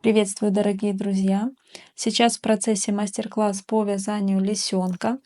Приветствую, дорогие друзья! Сейчас в процессе мастер-класс по вязанию лисенка,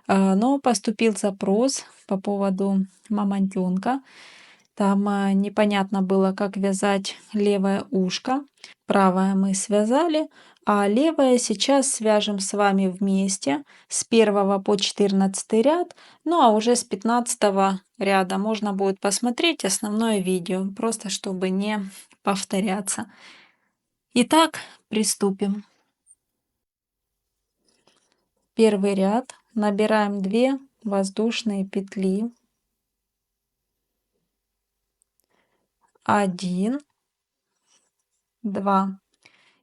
но поступил запрос по поводу мамонтенка. Там непонятно было, как вязать левое ушко. Правое мы связали, а левое сейчас свяжем с вами вместе с 1 по 14 ряд. Ну а уже с 15 ряда можно будет посмотреть основное видео, просто чтобы не повторяться. Итак, приступим. Первый ряд. Набираем 2 воздушные петли. 1, 2.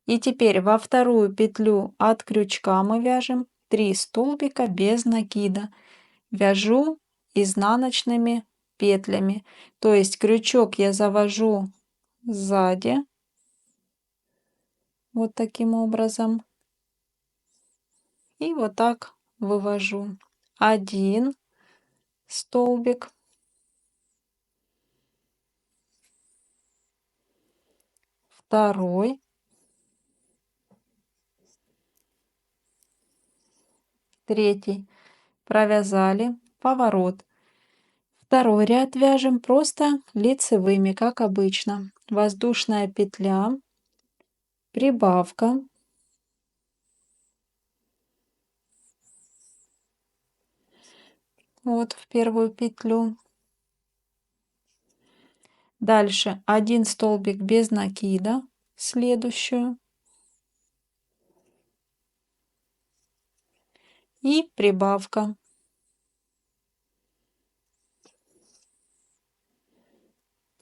И теперь во вторую петлю от крючка мы вяжем 3 столбика без накида. Вяжу изнаночными петлями. То есть крючок я завожу сзади. Вот таким образом. И вот так вывожу. 1 столбик. 2, 3. Провязали, поворот. Второй ряд вяжем просто лицевыми, как обычно. Воздушная петля, прибавка, вот в первую петлю. Дальше 1 столбик без накида, следующую. И прибавка.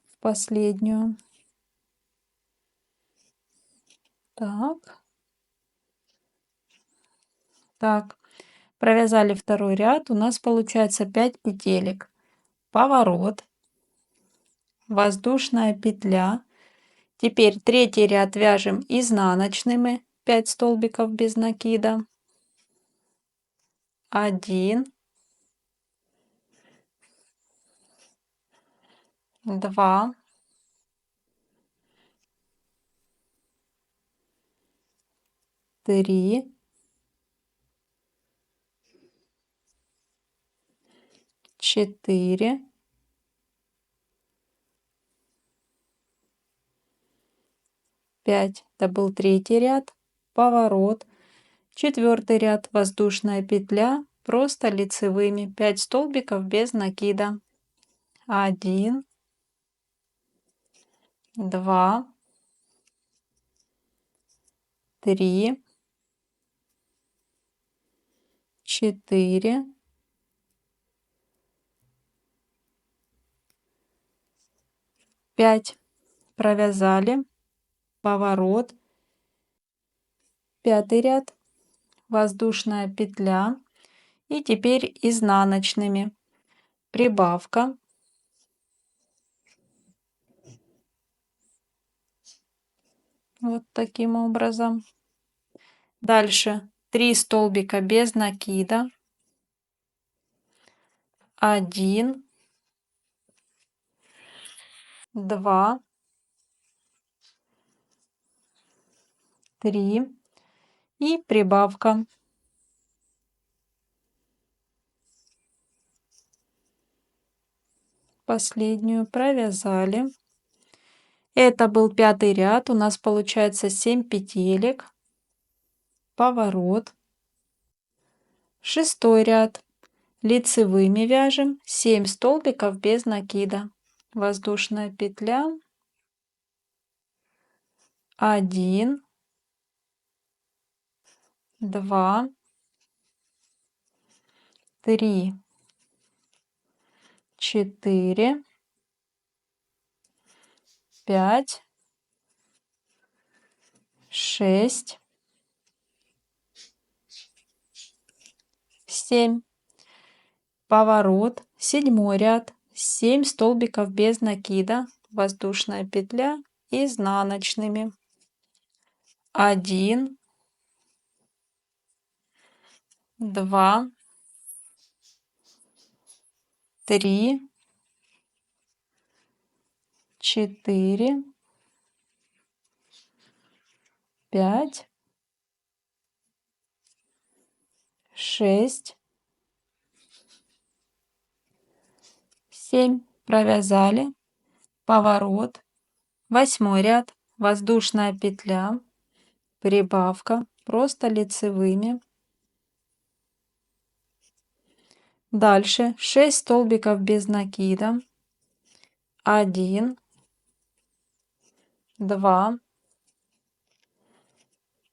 В последнюю. Так, провязали второй ряд. У нас получается 5 петелек. Поворот, воздушная петля. Теперь третий ряд вяжем изнаночными, 5 столбиков без накида. 1, 2, 3, 4, 5. Это был третий ряд. Поворот. Четвертый ряд воздушная петля, просто лицевыми, 5 столбиков без накида. 1, 2, 3, 4, 5. Провязали, поворот. Пятый ряд, воздушная петля. И теперь изнаночными. Прибавка. Вот таким образом. Дальше 3 столбика без накида. 1, 2, 3 и прибавка. Последнюю провязали. Это был пятый ряд. У нас получается 7 петелек. Поворот. Шестой ряд. Лицевыми вяжем 7 столбиков без накида. Воздушная петля. 1, 2, 3, 4, 5, 6, 7. Поворот. Седьмой ряд. 7 столбиков без накида. Воздушная петля изнаночными. 1, 2, 3, 4, 5, 6, 7. Провязали. Поворот. 8 ряд. Воздушная петля. Прибавка. Просто лицевыми. Дальше 6 столбиков без накида. 1, 2,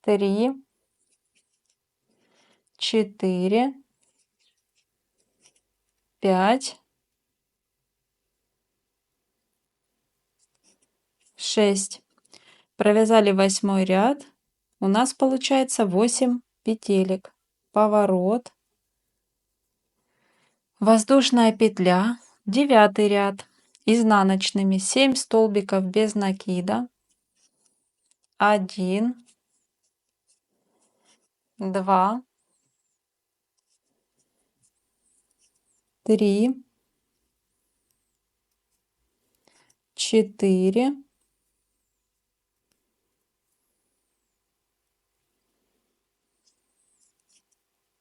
3, 4, 5, 6. Провязали 8 ряд. У нас получается 8 петелек. Поворот. Воздушная петля. 9 ряд. Изнаночными 7 столбиков без накида. 1, 2, 3, 4,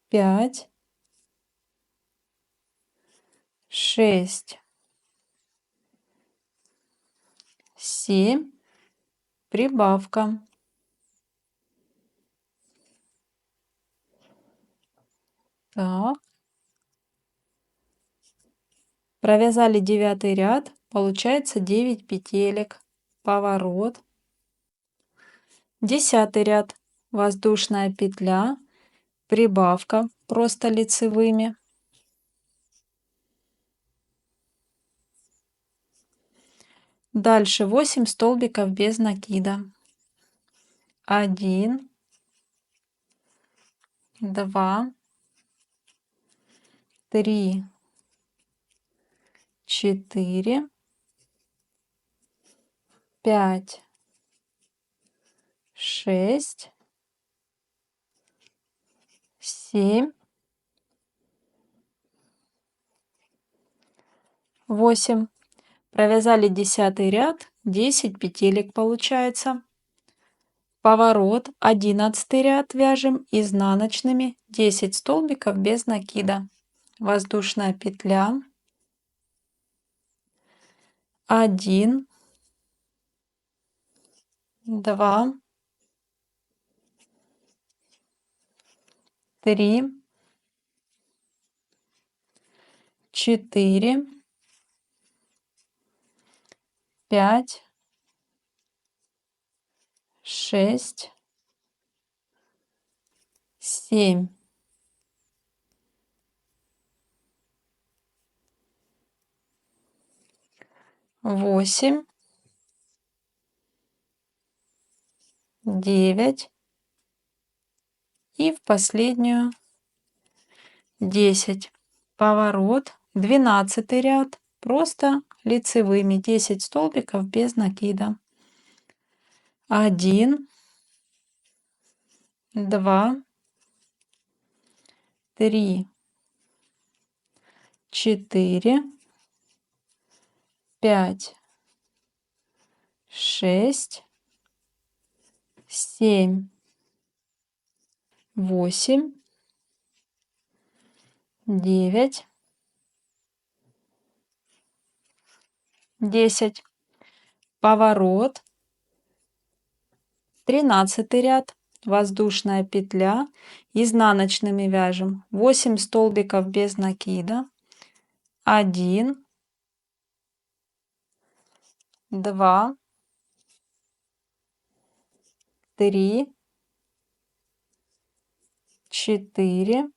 5, 6, 7. Прибавка. Так. Провязали 9 ряд. Получается 9 петелек. Поворот. 10 ряд. Воздушная петля. Прибавка. Просто лицевыми. Дальше 8 столбиков без накида. 1, 2, 3, 4, 5, 6, 7, 8. Провязали 10 ряд. 10 петелек получается. Поворот. 11 ряд вяжем изнаночными 10 столбиков без накида. Воздушная петля. 1, 2, 3, 4, 5, 6, 7. 8, 9 и в последнюю 10. Поворот. 12 ряд. Просто лицевыми 10 столбиков без накида. 1, 2, 3, 4, 5, 6, 7, 8, 9, 10. Поворот. 13 ряд. Воздушная петля. Изнаночными вяжем 8 столбиков без накида. 1, 2, 3, 4,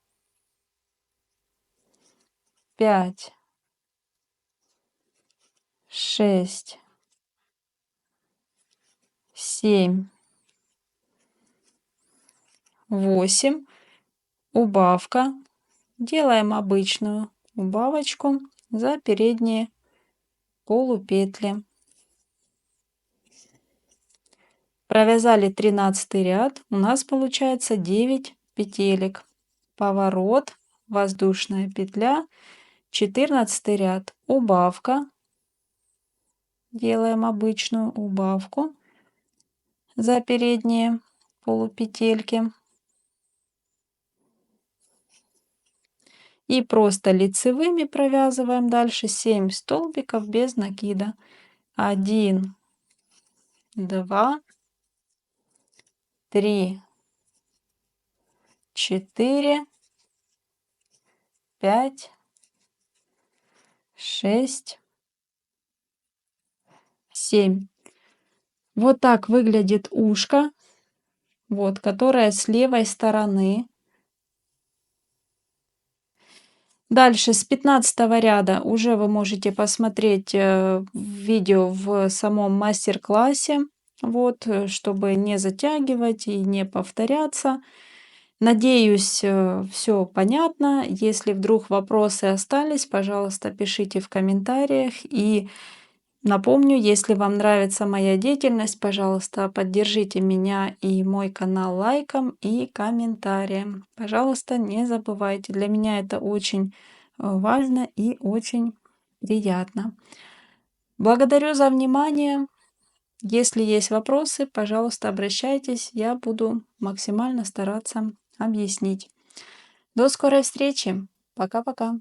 5, 6, 7, 8. Убавка. Делаем обычную убавочку за передние полупетли. Провязали 13 ряд. У нас получается 9 петелек. Поворот. Воздушная петля. 14 ряд. Убавка. Делаем обычную убавку за передние полупетельки. И просто лицевыми провязываем дальше 7 столбиков без накида. 1, 2, 3, 4, 5, 6, 7. Вот так выглядит ушко, вот, которое с левой стороны. Дальше с 15 ряда уже вы можете посмотреть видео в самом мастер-классе, вот, чтобы не затягивать и не повторяться. Надеюсь, все понятно. Если вдруг вопросы остались, пожалуйста, пишите в комментариях. И напомню, если вам нравится моя деятельность, пожалуйста, поддержите меня и мой канал лайком и комментарием. Пожалуйста, не забывайте. Для меня это очень важно и очень приятно. Благодарю за внимание. Если есть вопросы, пожалуйста, обращайтесь. Я буду максимально стараться объяснить. До скорой встречи. Пока-пока.